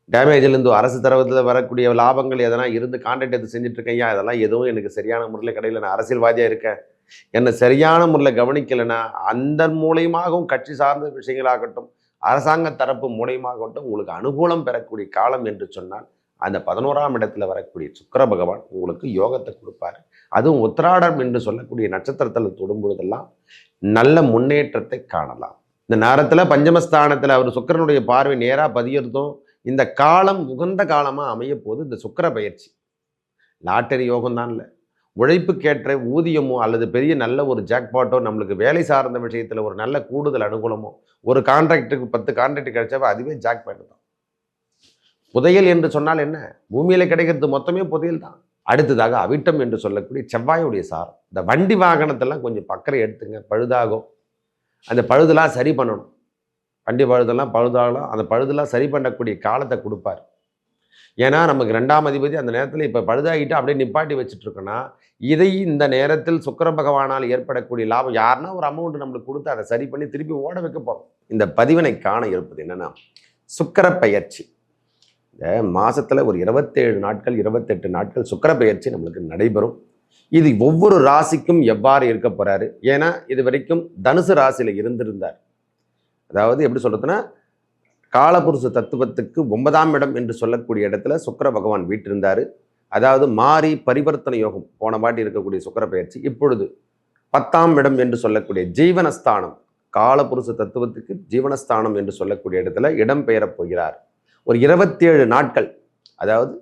டேமேஜ்லேருந்து அரசு தரத்தில் வரக்கூடிய லாபங்கள் எதனா இருந்து கான்ட்ராக்ட் எடுத்து செஞ்சுட்டு இருக்கேன். அதெல்லாம் எதுவும் எனக்கு சரியான முறையில் கிடையில. நான் அரசியல்வாதியாக இருக்கேன், என்னை சரியான முறையில் கவனிக்கலைன்னா அந்த மூலியமாகவும் கட்சி சார்ந்த விஷயங்களாகட்டும், அரசாங்க தரப்பு மூலியமாகட்டும் உங்களுக்கு அனுகூலம் பெறக்கூடிய காலம் என்று சொன்னால் அந்த 11ஆம் இடத்துல வரக்கூடிய சுக்கிர பகவான் உங்களுக்கு யோகத்தை கொடுப்பார். அதுவும் உத்திராடம் என்று சொல்லக்கூடிய நட்சத்திரத்தில் தொடும்பொழுதெல்லாம் நல்ல முன்னேற்றத்தை காணலாம். இந்த நேரத்தில் பஞ்சமஸ்தானத்தில் அவர் சுக்கிரனுடைய பார்வை நேராக பதியறதும் இந்த காலம் உகந்த காலமாக அமைய போது இந்த சுக்கிர பயிற்சி லாட்டரி யோகம் தான். இல்லை, உழைப்புக்கேற்ற ஊதியமோ அல்லது பெரிய நல்ல ஒரு ஜாக்பாட்டோ, நம்மளுக்கு வேலை சார்ந்த விஷயத்தில் ஒரு நல்ல கூடுதல் அனுகூலமோ, ஒரு கான்ட்ராக்டுக்கு 10 கான்ட்ராக்ட் கிடைச்சாவே அதுவே ஜாக்பாட் தான். புதையல் என்று சொன்னால் என்ன, பூமியில் கிடைக்கிறது மொத்தமே புதையல் தான். அடுத்ததாக அவிட்டம் என்று சொல்லக்கூடிய செவ்வாயுடைய சாரம். இந்த வண்டி வாகனத்தெல்லாம் கொஞ்சம் பக்கரை எடுத்துங்க, பழுதாகும். அந்த பழுதெல்லாம் சரி பண்ணணும். வண்டி பழுதெல்லாம் பழுதாகலாம், அந்த பழுதெல்லாம் சரி பண்ணக்கூடிய காலத்தை கொடுப்பார். ஏன்னா நமக்கு 2ஆம் அதிபதி அந்த நேரத்தில் இப்போ பழுதாகிட்டு அப்படியே நிப்பாட்டி வச்சுட்ருக்கோன்னா, இதை இந்த நேரத்தில் சுக்கிர பகவானால் ஏற்படக்கூடிய லாபம் யாருன்னா ஒரு அமௌண்ட் நம்மளுக்கு கொடுத்து அதை சரி பண்ணி திருப்பி ஓட வைக்க போகிறோம். இந்த பதிவினை காண இருப்பது என்னென்னா, சுக்கிர பயிற்சி இந்த மாதத்தில் ஒரு 27 நாட்கள் 28 நாட்கள் சுக்கிர பயிற்சி நம்மளுக்கு நடைபெறும். இது ஒவ்வொரு ராசிக்கும் எவ்வாறு இருக்க போகிறாரு, ஏன்னா இது வரைக்கும் தனுசு ராசியில் இருந்திருந்தார். அதாவது எப்படி சொல்கிறதுன்னா, காலபுருஷ தத்துவத்துக்கு 9ஆம் இடம் என்று சொல்லக்கூடிய இடத்துல சுக்கிர பகவான் வீட்டிருந்தார். அதாவது மாறி பரிவர்த்தனை யோகம் போன பாட்டி இருக்கக்கூடிய சுக்கிர பயிற்சி இப்பொழுது 10ஆம் இடம் என்று சொல்லக்கூடிய ஜீவனஸ்தானம், காலபுருஷ தத்துவத்துக்கு ஜீவனஸ்தானம் என்று சொல்லக்கூடிய இடத்துல இடம் பெயரப் போகிறார். ஒரு 27 நாட்கள், அதாவது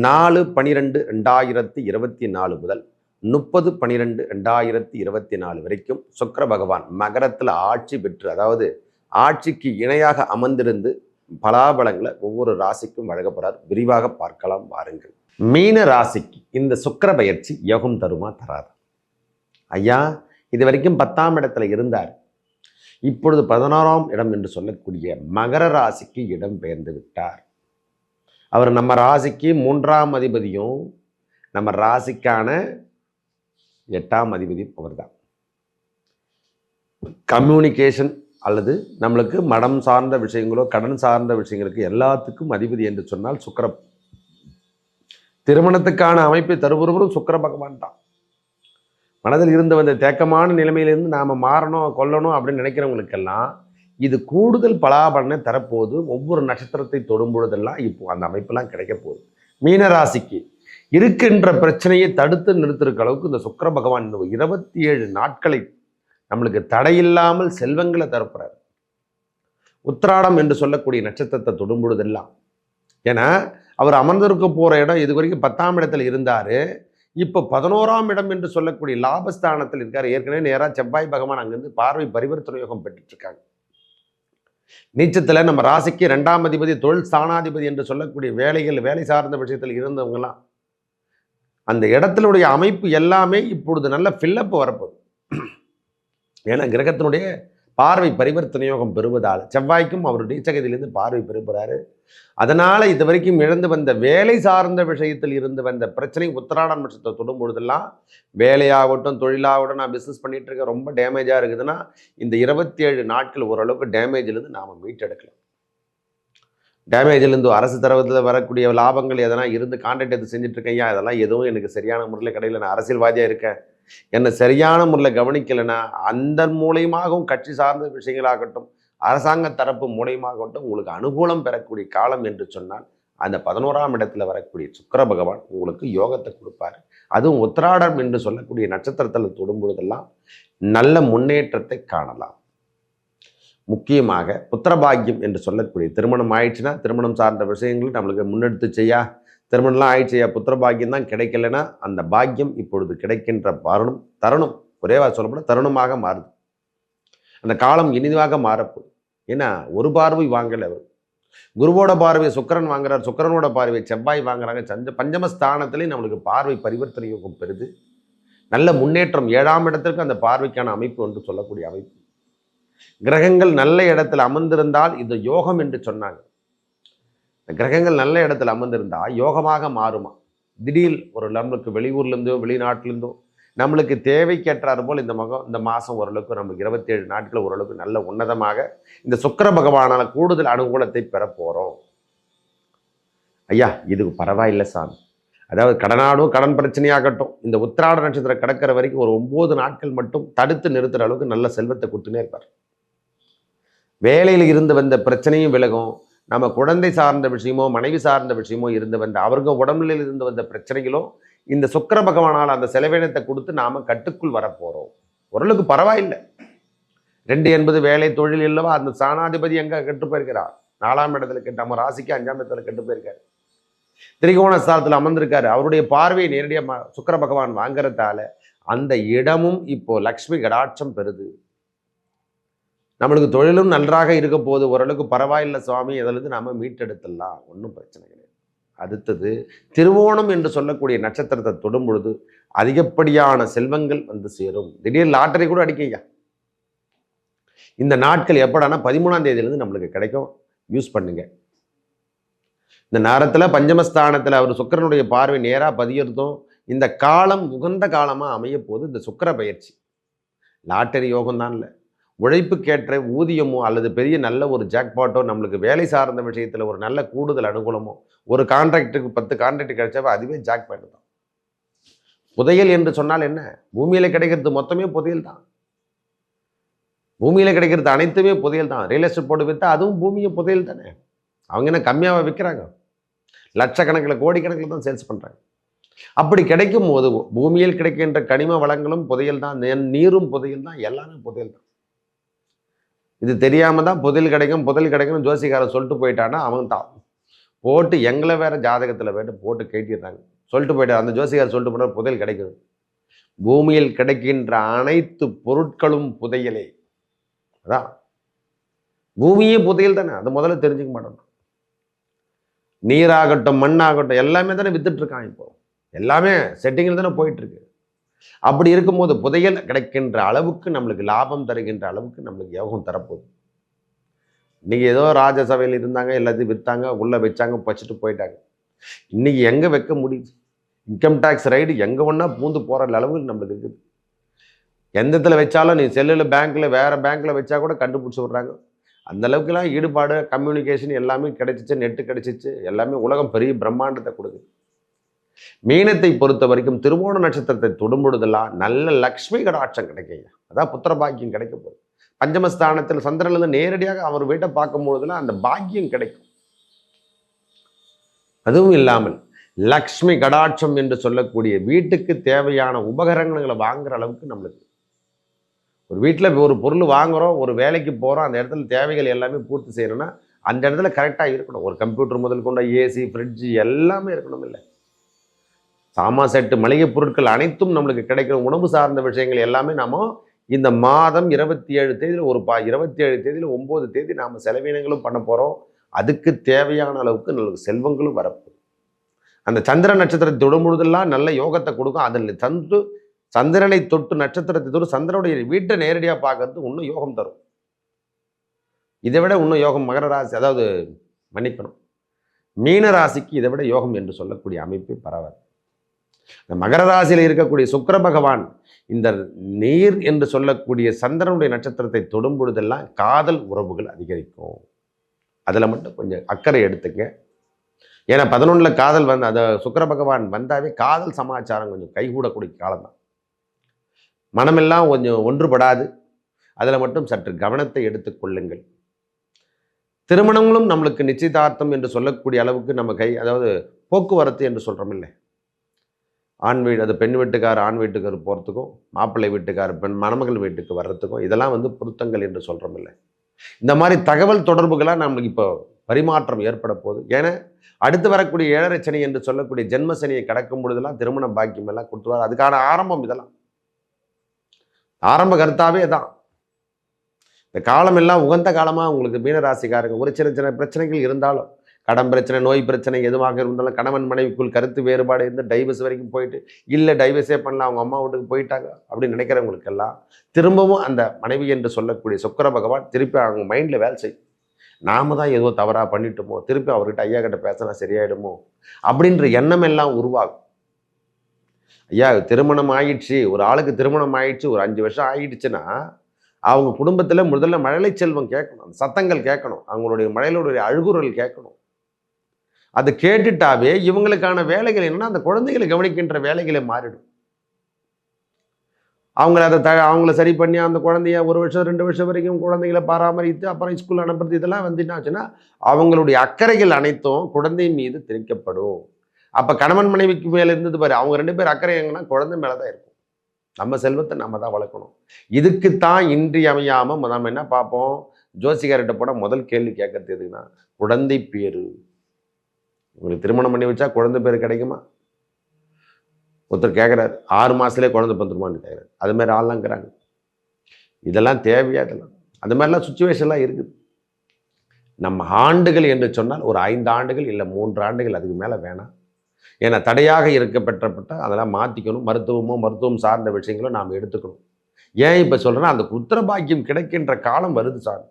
4/12/2024 முதல் 30/12/2024 வரைக்கும் சுக்கிர பகவான் மகரத்தில் ஆட்சி பெற்று, அதாவது ஆட்சிக்கு இணையாக அமர்ந்திருந்து பலாபலங்களை ஒவ்வொரு ராசிக்கும் வழங்க போறார். விரிவாக பார்க்கலாம் வாருங்கள். மீன ராசிக்கு இந்த சுக்கிர பயிற்சி யோகம் தருமா தராது? ஐயா, இது வரைக்கும் 10ஆம் இடத்துல இருந்தார், இப்பொழுது 11ஆம் இடம் என்று சொல்லக்கூடிய மகர ராசிக்கு இடம் பெயர்ந்து விட்டார். அவர் நம்ம ராசிக்கு 3ஆம் அதிபதியும் நம்ம ராசிக்கான 8ஆம் அதிபதியும் அவர் தான். கம்யூனிகேஷன் அல்லது நம்மளுக்கு மடம் சார்ந்த விஷயங்களோ கடன் சார்ந்த விஷயங்களுக்கு எல்லாத்துக்கும் அதிபதி என்று சொன்னால் சுக்கிர. திருமணத்துக்கான அமைப்பை தருபவரும் சுக்கிர பகவான் தான். மனதில் இருந்து வந்த தேக்கமான நிலைமையிலிருந்து நாம் மாறணும் கொல்லணும் அப்படின்னு நினைக்கிறவங்களுக்கெல்லாம் இது கூடுதல் பலாபலனை தரப்போது. ஒவ்வொரு நட்சத்திரத்தை தொடும் பொழுதெல்லாம் இப்போ அந்த அமைப்பெல்லாம் கிடைக்க போகுது. மீனராசிக்கு இருக்கின்ற பிரச்சனையை தடுத்து நிறுத்திருக்க அளவுக்கு இந்த சுக்கிர பகவான் இந்த 27 நாட்களை நம்மளுக்கு தடையில்லாமல் செல்வங்களை தரப்புறார். உத்திராடம் என்று சொல்லக்கூடிய நட்சத்திரத்தை தொடும் பொழுதெல்லாம், ஏன்னா அவர் அமர்ந்திருக்க போகிற இடம் இது வரைக்கும் 10ஆம் இடத்துல இருந்தார், இப்போ 11ஆம் இடம் என்று சொல்லக்கூடிய லாபஸ்தானத்தில் இருக்கார். ஏற்கனவே நேராக செவ்வாய் பகவான் அங்கிருந்து பார்வை பரிவர்த்தனை யோகம் பெற்றுருக்காங்க. நீச்சத்தில் நம்ம ராசிக்கு 2ஆம் அதிபதி தொழில் ஸ்தானாதிபதி என்று சொல்லக்கூடிய வேலை சார்ந்த விஷயத்தில் இருந்தவங்கலாம் அந்த இடத்தினுடைய அமைப்பு எல்லாமே இப்பொழுது நல்ல ஃபில்லப் வரப்போகுது. ஏன்னா கிரகத்தினுடைய பார்வை பரிவர்த்தனை யோகம் பெறுவதால் செவ்வாய்க்கும் அவர் நீச்சகத்திலிருந்து பார்வை பெறுகிறாரு. அதனால் இது வரைக்கும் இழந்து வந்த வேலை சார்ந்த விஷயத்தில் இருந்து வந்த பிரச்சனை உத்திராடம் நட்சத்திரத்தை தொடும் பொழுதெல்லாம், வேலையாகட்டும் தொழிலாகட்டும், நான் பிஸ்னஸ் பண்ணிட்டு இருக்கேன் ரொம்ப டேமேஜாக இருக்குதுன்னா இந்த 27 நாட்கள் ஓரளவுக்கு டேமேஜிலிருந்து நாம் மீட்டெடுக்கலாம். டேமேஜிலிருந்து அரசு தரத்தில் வரக்கூடிய லாபங்கள் எதனா இருந்து கான்ட்ராக்ட் எடுத்து செஞ்சுட்டு இருக்கேன். அதெல்லாம் எதுவும் எனக்கு சரியான முறையில் கிடையில. நான் அரசியல்வாதியாக இருக்கேன், என்னை சரியான முறையில் கவனிக்கலைன்னா அந்த மூலியமாகவும் கட்சி சார்ந்த விஷயங்களாகட்டும் அரசாங்க தரப்பு மூலியமாகட்டும் உங்களுக்கு அனுகூலம் பெறக்கூடிய காலம் என்று சொன்னால் அந்த 11ஆம் இடத்துல வரக்கூடிய சுக்கிர பகவான் உங்களுக்கு யோகத்தை கொடுப்பார். அதுவும் உத்திராடம் என்று சொல்லக்கூடிய நட்சத்திரத்தில் தொடும் பொழுதெல்லாம் நல்ல முன்னேற்றத்தை காணலாம். முக்கியமாக புத்திரபாகியம் என்று சொல்லக்கூடிய திருமணம் ஆயிடுச்சுன்னா திருமணம் சார்ந்த விஷயங்கள் நம்மளுக்கு முன்னெடுத்து செய்யா, திருமணம்லாம் ஆயிடுச்சையா, புத்திரபாகியம் தான் கிடைக்கலன்னா அந்த பாக்கியம் இப்பொழுது கிடைக்கின்ற தருணம் ஒரே சொல்லப்பட தருணமாக மாறுது. அந்த காலம் இனிதாக மாறப்போகுது. ஏன்னா ஒரு பார்வை வாங்கலை அவர், குருவோட பார்வை சுக்கிரன் வாங்குறார், சுக்கிரனோட பார்வை செவ்வாய் வாங்குறாங்க. பஞ்சமஸ்தானத்திலே நம்மளுக்கு பார்வை பரிவர்த்தனை யோகம் பெறுது. நல்ல முன்னேற்றம். 7ஆம் இடத்திற்கு அந்த பார்வைக்கான அமைப்பு என்று சொல்லக்கூடிய அமைப்பு. கிரகங்கள் நல்ல இடத்துல அமர்ந்திருந்தால் இது யோகம் என்று சொன்னாங்க. கிரகங்கள் நல்ல இடத்துல அமர்ந்திருந்தால் யோகமாக மாறுமா. திடீர் ஒரு நம்மளுக்கு வெளியூர்லேருந்தோ வெளிநாட்டிலேருந்தோ நம்மளுக்கு தேவைக்கேற்றாறு போல் இந்த மாதம் ஓரளவுக்கு நமக்கு 27 நாட்கள் ஓரளவுக்கு நல்ல உன்னதமாக இந்த சுக்கிர பகவானால கூடுதல் அனுகூலத்தை பெற போகிறோம். ஐயா இதுக்கு பரவாயில்லை சாமி. அதாவது கடனாடும் கடன் பிரச்சனையாகட்டும், இந்த உத்திராட நட்சத்திரம் கடக்கிற வரைக்கும் ஒரு 9 நாட்கள் மட்டும் தடுத்து நிறுத்துற அளவுக்கு நல்ல செல்வத்தை கொடுத்துனே இருப்பார். வேலையில் இருந்து வந்த பிரச்சனையும் விலகும். நம்ம குழந்தை சார்ந்த விஷயமோ மனைவி சார்ந்த விஷயமோ இருந்து வந்த அவருக்கு உடம்புல இருந்து வந்த பிரச்சனைகளும் இந்த சுக்கிர பகவானால் அந்த செலவினத்தை கொடுத்து நாம கட்டுக்குள் வரப்போறோம். ஓரளவுக்கு பரவாயில்லை. 2 என்பது வேலை தொழில் இல்லவா, அந்த ஸ்தானாதிபதி எங்க கெட்டு போயிருக்கிறார்? 4ஆம் இடத்துல கெட்டு, நம்ம ராசிக்கு 5ஆம் இடத்துல கெட்டு போயிருக்காரு. திரிகோண ஸ்தானத்தில் அமர்ந்திருக்காரு. அவருடைய பார்வையை நேரடியாக சுக்கிர பகவான் வாங்குறதால அந்த இடமும் இப்போ லக்ஷ்மி கடாட்சம் பெறுது. நம்மளுக்கு தொழிலும் நன்றாக இருக்க போது, ஓரளவுக்கு பரவாயில்லை சுவாமி, அதிலிருந்து நாம மீட்டெடுத்துடலாம், ஒன்றும் பிரச்சனை கிடையாது. அடுத்தது திருவோணம் என்று சொல்லக்கூடிய நட்சத்திரத்தை தொடும் பொழுது அதிகப்படியான செல்வங்கள் வந்து சேரும். திடீர் லாட்டரி கூட அடிக்கீங்க. இந்த நாட்கள் எப்படானா 13ஆம் தேதியிலிருந்து நம்மளுக்கு கிடைக்கும். யூஸ் பண்ணுங்க. இந்த நேரத்தில் பஞ்சமஸ்தானத்தில் அவர் சுக்கிரனுடைய பார்வை நேராக பதியறதும் இந்த காலம் உகந்த காலமாக அமைய போது இந்த சுக்கிர பயிற்சி. லாட்டரி யோகம் தான் இல்லை, உழைப்புக்கேற்ற ஊதியமோ அல்லது பெரிய நல்ல ஒரு ஜாக்பாட்டோ, நம்மளுக்கு வேலை சார்ந்த விஷயத்தில் ஒரு நல்ல கூடுதல் அனுகூலமோ, ஒரு கான்ட்ராக்டுக்கு 10 கான்ட்ராக்ட் கிடைச்சாவே அதுவே ஜாக்பாட் தான். புதையல் என்று சொன்னால் என்ன? பூமியில் கிடைக்கிறது மொத்தமே புதையல் தான். பூமியில் கிடைக்கிறது அனைத்துமே புதையல் தான். ரியல் எஸ்டேட் போட்டு விற்றா அதுவும் பூமியை புதையல் தானே. அவங்க என்ன கம்மியாக விற்கிறாங்க? லட்சக்கணக்கில் கோடிக்கணக்கில் தான் சேல்ஸ் பண்ணுறாங்க. அப்படி கிடைக்கும் போது பூமியில் கிடைக்கின்ற கனிம வளங்களும் புதையல் தான், நீரும் புதையல் தான், எல்லாமே புதையல் தான். இது தெரியாமல் தான் புதையல் கிடைக்கும் ஜோசிகாரன் சொல்லிட்டு போயிட்டான்னா அவன் தான் போட்டு எங்களை வேற ஜாதகத்தில் வேறு போட்டு கேட்டிடுறாங்க. சொல்லிட்டு போயிட்டார் அந்த ஜோசிகாரர், சொல்லிட்டு போனால் புதையல் கிடைக்குது. பூமியில் கிடைக்கின்ற அனைத்து பொருட்களும் புதையலே. அதான் பூமியே புதையல் தானே, அதை முதல்ல தெரிஞ்சுக்க மாட்டோம். நீராகட்டும் மண்ணாகட்டும் எல்லாமே தானே வித்துட்டு இருக்கான். இப்போ எல்லாமே செட்டிங்கில் தானே போயிட்டு இருக்கு. அப்படி இருக்கும்போது புதையல் கிடைக்கின்ற அளவுக்கு நம்மளுக்கு லாபம் தருகின்ற அளவுக்கு நம்மளுக்கு யோகம் தரப்போகுது. இன்னைக்கு ஏதோ ராஜசபையில் இருந்தாங்க, எல்லாத்தையும் விற்றாங்க, உள்ள வச்சாங்க, வச்சுட்டு போயிட்டாங்க. இன்னைக்கு எங்க வைக்க முடியுது? இன்கம் டேக்ஸ் ரைடு எங்க ஒன்னா பூந்து போற அளவுக்கு நம்மளுக்கு இருக்குது. எந்த இடத்துல வச்சாலும் நீ செல்லில் பேங்க்ல வேற பேங்க்ல வச்சா கூட கண்டுபிடிச்சி விடுறாங்க. அந்த அளவுக்குலாம் ஈடுபாடு, கம்யூனிகேஷன் எல்லாமே கிடைச்சிச்சு, நெட்டு கிடைச்சிச்சு, எல்லாமே உலகம் பெரிய பிரம்மாண்டத்தை கொடுக்குது. மீனத்தை பொறுத்த வரைக்கும் திருவோண நட்சத்திரத்தை தொடும்பொழுதெல்லாம் நல்ல லக்ஷ்மி கடாட்சம் கிடைக்குங்க. அதான் புத்திர பாக்கியம் கிடைக்க போகுது. பஞ்சமஸ்தானத்தில் சந்திரனிலிருந்து நேரடியாக அவர் வீட்டை பார்க்கும் பொழுதுலாம் அந்த பாக்கியம் கிடைக்கும். அதுவும் இல்லாமல் லக்ஷ்மி கடாட்சம் என்று சொல்லக்கூடிய வீட்டுக்கு தேவையான உபகரணங்களை வாங்குற அளவுக்கு நம்மளுக்கு ஒரு வீட்டில் ஒரு பொருள் வாங்குகிறோம், ஒரு வேலைக்கு போகிறோம், அந்த இடத்துல தேவைகள் எல்லாமே பூர்த்தி செய்யணும்னா அந்த இடத்துல கரெக்டாக இருக்கணும். ஒரு கம்ப்யூட்டர் முதல் கொண்ட ஏசி, ஃப்ரிட்ஜு எல்லாமே இருக்கணும். இல்லை சாமா செட்டு, மளிகை பொருட்கள் அனைத்தும் நம்மளுக்கு கிடைக்கணும். உணவு சார்ந்த விஷயங்கள் எல்லாமே நாம இந்த மாதம் 27 தேதியில் 27 தேதியில் 9 தேதி நாம் செலவினங்களும் பண்ண போகிறோம். அதுக்கு தேவையான அளவுக்கு நம்மளுக்கு செல்வங்களும் வரப்போகுது. அந்த சந்திர நட்சத்திரத்தை தொடும் பொழுதெல்லாம் நல்ல யோகத்தை கொடுக்கும். அதில் சந்திரனை தொட்டு நட்சத்திரத்தை தொட்டு சந்திரனுடைய வீட்டை நேரடியாக பார்க்கறது இன்னும் யோகம் தரும். இதை விட இன்னும் யோகம் மகர ராசி, அதாவது மன்னிக்கணும், மீன ராசிக்கு இதை விட யோகம் என்று சொல்லக்கூடிய அமைப்பு பரவாது. இந்த மகர ராசியில் இருக்கக்கூடிய சுக்கிர பகவான் இந்த நீர் என்று சொல்லக்கூடிய சந்திரனுடைய நட்சத்திரத்தை தொடும் பொழுதெல்லாம் காதல் உறவுகள் அதிகரிக்கும். அதில் மட்டும் கொஞ்சம் அக்கறை எடுத்துங்க. ஏன்னா 11 காதல் வந்து அதை சுக்கிர பகவான் வந்தாவே காதல் சமாச்சாரம் கொஞ்சம் கைகூடக்கூடிய காலம்தான். மனமெல்லாம் கொஞ்சம் ஒன்றுபடாது. அதில் மட்டும் சற்று கவனத்தை எடுத்துக்கொள்ளுங்கள். திருமணங்களும் நம்மளுக்கு நிச்சயதார்த்தம் என்று சொல்லக்கூடிய அளவுக்கு நம்ம அதாவது போக்குவரத்து என்று சொல்கிறோம் இல்லை, ஆண் வீடு, அது பெண் வீட்டுக்கார் ஆண் வீட்டுக்கார் போகிறதுக்கும், மாப்பிள்ளை வீட்டுக்கார் மணமகள் வீட்டுக்கு வர்றதுக்கும் இதெல்லாம் வந்து பொருத்தங்கள் என்று சொல்கிறோம் இல்லை. இந்த மாதிரி தகவல் தொடர்புகளாக நம்மளுக்கு இப்போ பரிமாற்றம் ஏற்பட போகுது. ஏன்னா அடுத்து வரக்கூடிய 7.5 சனி என்று சொல்லக்கூடிய ஜென்ம சனியை கடக்கும் பொழுதெல்லாம் திருமண பாக்கியம் எல்லாம் கொடுத்துருவார். அதுக்கான ஆரம்பம் இதெல்லாம் ஆரம்ப கருத்தாவே தான். இந்த காலம் எல்லாம் உகந்த காலமாக உங்களுக்கு மீனராசிக்காரங்க ஒரு சின்ன சின்ன பிரச்சனைகள் இருந்தாலும், கடன் பிரச்சனை, நோய் பிரச்சனை எதுவாக இருந்தாலும், கணவன் மனைவிக்குள் கருத்து வேறுபாடு இருந்து டைவர்ஸ் வரைக்கும் போயிட்டு, இல்லை டைவர்ஸே பண்ணலாம், அவங்க அம்மா வீட்டுக்கு போயிட்டாங்க அப்படின்னு நினைக்கிறவங்களுக்கெல்லாம் திரும்பவும் அந்த மனைவி என்று சொல்லக்கூடிய சுக்கிர பகவான் திருப்பி அவங்க மைண்டில் வேலை செய்யும். நாம தான் ஏதோ தவறாக பண்ணிட்டோமோ, திருப்பி அவர்கிட்ட ஐயா கிட்ட பேசினா சரியாயிடுமோ அப்படின்ற எண்ணம் எல்லாம் உருவாகும். ஐயா திருமணம் ஆயிடுச்சு, ஒரு ஆளுக்கு திருமணம் ஆயிடுச்சு, ஒரு 5 வருஷம் ஆயிடுச்சுன்னா அவங்க குடும்பத்தில் முதல்ல மழலை செல்வம் கேட்கணும், அந்த சத்தங்கள் கேட்கணும், அவங்களுடைய மழையிலுடைய அழுகுறல் கேட்கணும். அதை கேட்டுட்டாவே இவங்களுக்கான வேலைகள் என்னன்னா அந்த குழந்தைகளை கவனிக்கின்ற வேலைகளை மாறிடும். அவங்கள சரி பண்ணி அந்த குழந்தைய 1 வருஷம் 2 வருஷம் வரைக்கும் குழந்தைகளை பராமரித்து அப்புறம் ஸ்கூல் அனுப்புறது இதெல்லாம் வந்து என்ன ஆச்சுன்னா அவங்களுடைய அக்கறைகள் அனைத்தும் குழந்தை மீது திணிக்கப்படும். அப்போ கணவன் மனைவிக்கு மேலே இருந்தது பாரு, அவங்க 2 பேர் அக்கறை எங்கன்னா குழந்தை மேலே தான் இருக்கும். நம்ம செல்வத்தை நம்ம தான் வளர்க்கணும். இதுக்குத்தான் இன்றியமையாமல் நம்ம என்ன பார்ப்போம், ஜோசிகார்கிட்ட போனால் முதல் கேள்வி கேட்கறது எதுக்குன்னா குழந்தை பேரு. உங்களுக்கு திருமணம் பண்ணி வச்சா குழந்தை பேர் கிடைக்குமா? ஒருத்தர் கேட்குறாரு 6 மாதத்துலேயே குழந்தை பிறந்துருமான்னு கேட்குறாரு. அது மாதிரி ஆள்லாம் இருக்கிறாங்க. இதெல்லாம் தேவையா? இதெல்லாம் அந்த மாதிரிலாம் சுச்சுவேஷன்லாம் இருக்குது. நம்ம ஆண்டுகள் என்று சொன்னால் ஒரு 5 ஆண்டுகள் இல்லை 3 ஆண்டுகள், அதுக்கு மேலே வேணாம். ஏன்னா தடையாக இருக்கப்பட்டப்பட்ட அதெல்லாம் மாற்றிக்கணும். மருத்துவம் சார்ந்த விஷயங்களோ நாம் எடுத்துக்கணும். ஏன் இப்போ சொல்கிறேன்னா அந்த புத்திர பாக்கியம் கிடைக்கின்ற காலம் வருது சார்.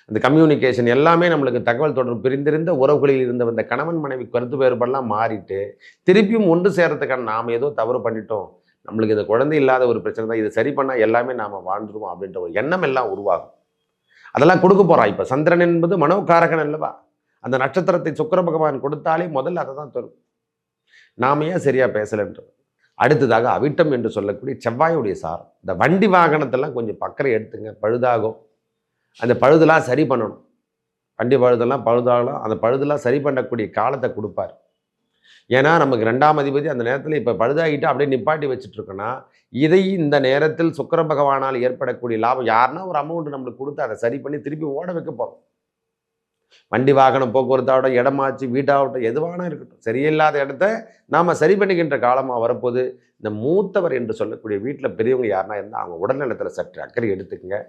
அந்த கம்யூனிகேஷன் எல்லாமே நம்மளுக்கு தகவல் தொடர்பு பிரிந்திருந்த உறவுகளில் இருந்த அந்த கணவன் மனைவி கருத்து வேறுபாடெல்லாம் மாறிட்டு திருப்பியும் ஒன்று சேரத்துக்கான நாம் ஏதோ தவறு பண்ணிட்டோம், நம்மளுக்கு இந்த குழந்தை இல்லாத ஒரு பிரச்சனை தான், இதை சரி பண்ணால் எல்லாமே நாம் வாழ்ந்துருவோம் அப்படின்ற ஒரு எண்ணம் எல்லாம் உருவாகும். அதெல்லாம் கொடுக்க போகிறான். இப்போ சந்திரன் என்பது மனோகாரகன் அல்லவா? அந்த நட்சத்திரத்தை சுக்கிர பகவான் கொடுத்தாலே முதல்ல அதை தான் தரும். நாம ஏன் சரியாக பேசலைன்றது. அடுத்ததாக அவிட்டம் என்று சொல்லக்கூடிய செவ்வாயுடைய சாரம். இந்த வண்டி வாகனத்தெல்லாம் கொஞ்சம் பக்கரை எடுத்துங்க, பழுதாகும். அந்த பழுதெல்லாம் சரி பண்ணணும். வண்டி பழுதெல்லாம் பழுதாகலாம், அந்த பழுதெல்லாம் சரி பண்ணக்கூடிய காலத்தை கொடுப்பார். ஏன்னா நமக்கு 2ஆம் அதிபதி அந்த நேரத்தில் இப்போ பழுதாகிட்டு அப்படியே நிப்பாட்டி வச்சுட்ருக்கோன்னா இதை இந்த நேரத்தில் சுக்கிர பகவானால் ஏற்படக்கூடிய லாபம் யாருன்னா ஒரு அமௌண்ட் நம்மளுக்கு கொடுத்து அதை சரி பண்ணி திருப்பி ஓட வைக்க போகிறோம். வண்டி வாகனம் போக்குவரத்தாகட்டும், இடமாச்சு, வீட்டாகட்டும், எதுவானா இருக்கட்டும், சரியில்லாத இடத்த நாம் சரி பண்ணிக்கின்ற காலமாக வரப்போது. இந்த மூத்தவர் என்று சொல்லக்கூடிய வீட்டில் பெரியவங்க யாருன்னா இருந்தால் அவங்க உடல்நலத்தில் சற்று அக்கறை எடுத்துக்கங்க.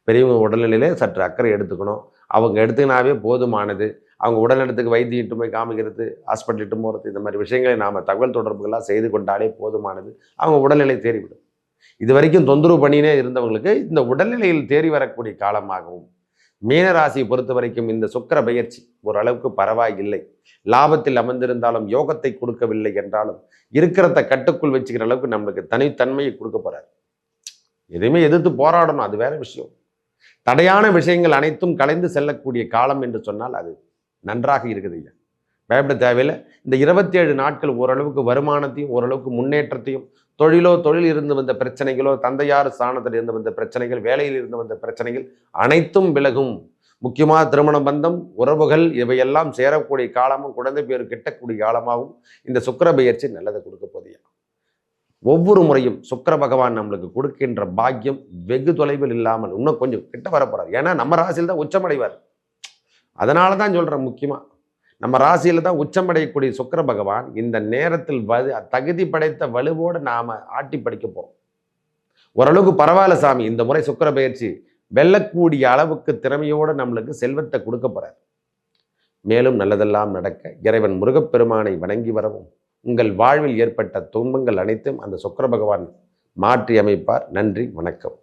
பெரியவங்க உடல்நிலையிலே சற்று அக்கறை எடுத்துக்கணும். அவங்க எடுத்துக்கினாவே போதுமானது. அவங்க உடல்நலத்துக்கு வைத்தியிட்டு போய் காமிக்கிறது, ஹாஸ்பிட்டலிட்டு போகிறது, இந்த மாதிரி விஷயங்களை நாம் தகவல் தொடர்புகளாக செய்து கொண்டாலே போதுமானது. அவங்க உடல்நிலை தேறிவிடும். இது வரைக்கும் தொந்தரவு பண்ணினே இருந்தவங்களுக்கு இந்த உடல்நிலையில் தேறி வரக்கூடிய காலமாகவும். மீனராசியை பொறுத்த வரைக்கும் இந்த சுக்கிர பெயர்ச்சி ஓரளவுக்கு பரவாயில்லை. லாபத்தில் அமர்ந்திருந்தாலும் யோகத்தை கொடுக்கவில்லை என்றாலும் இருக்கிறத கட்டுக்குள் வச்சுக்கிற அளவுக்கு நம்மளுக்கு தனித்தன்மையை கொடுக்க போறார். எதையுமே எதிர்த்து போராடணும், அது வேற விஷயம். தடையான விஷயங்கள் அனைத்தும் கலைந்து செல்லக்கூடிய காலம் என்று சொன்னால் அது நன்றாக இருக்குது. ஐயா பயப்பட தேவையில்லை. இந்த 27 நாட்கள் ஓரளவுக்கு வருமானத்தையும் ஓரளவுக்கு முன்னேற்றத்தையும், தொழில் இருந்து வந்த பிரச்சனைகளோ, தந்தையார் ஸ்தானத்தில் இருந்து வந்த பிரச்சனைகள், வேலையில் இருந்து வந்த பிரச்சனைகள் அனைத்தும் விலகும். முக்கியமாக திருமண பந்தம், உறவுகள் இவையெல்லாம் சேரக்கூடிய காலமும் குழந்தை பேர் கிட்டக்கூடிய காலமாகவும் இந்த சுக்கிர பெயர்ச்சி நல்லதை கொடுக்க போதியா. ஒவ்வொரு முறையும் சுக்கிர பகவான் நம்மளுக்கு கொடுக்கின்ற பாக்கியம் வெகு தொலைவில் இல்லாமல் இன்னும் கொஞ்சம் கிட்ட வரப்போறார். ஏன்னா நம்ம ராசியில் தான் உச்சமடைவார். அதனால தான் சொல்கிறேன், முக்கியமாக நம்ம ராசியில் தான் உச்சமடையக்கூடிய சுக்கிர பகவான் இந்த நேரத்தில் தகுதி படைத்த வலுவோடு நாம் ஆட்டி படிக்க போகிறோம். ஓரளவுக்கு பரவாயில்ல சாமி, இந்த முறை சுக்கிர பெயர்ச்சி வெல்லக்கூடிய அளவுக்கு திறமையோடு நம்மளுக்கு செல்வத்தை கொடுக்க போகிறார். மேலும் நல்லதெல்லாம் நடக்க இறைவன் முருகப்பெருமானை வணங்கி வரவும் உங்கள் வாழ்வில் ஏற்பட்ட துன்பங்கள் அனைத்தும் அந்த சுக்கிர பகவான் மாற்றி அமைப்பார். நன்றி, வணக்கம்.